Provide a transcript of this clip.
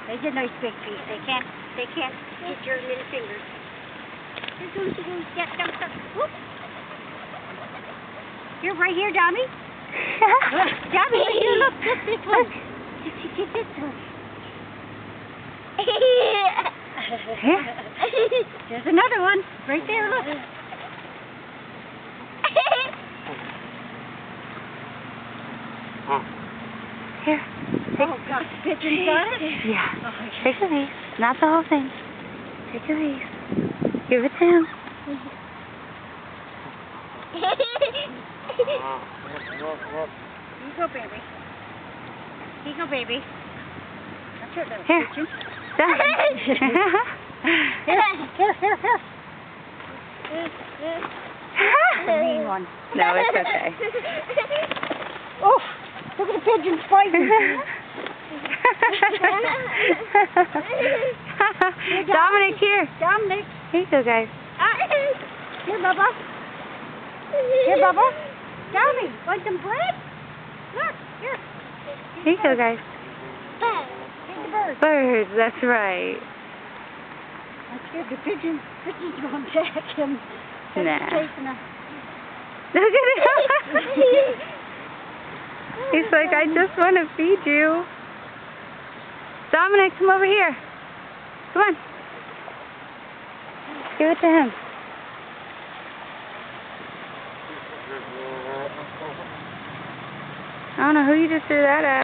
There's a nice big piece. They can't get your little fingers. Whoop. You're right here, Dommy. Dommy, right here, look, this one. Get this one. Here. There's another one. Right there, look. Here. Oh, God, pigeon got it? Yeah. Take a piece. Not the whole thing. Take a piece. Give it to him. Here you go, baby. Here you go, baby. That's your little Here. pigeon. Here. That's a mean one. No, it's okay. Oh, look at the pigeons fighting. Dominic, here. Dominic. Here you go, guys. Here, Bubba. Here, Bubba. Dommy, want some bread? Look, here. Here you go, guys. Here's the bird. Birds, that's right. I scared the pigeons. Pigeons going to attack him. Nah. Chasing him. Look at him. He's like, I just want to feed you. Dominic, come over here. Come on. Give it to him. I don't know who you just threw that at.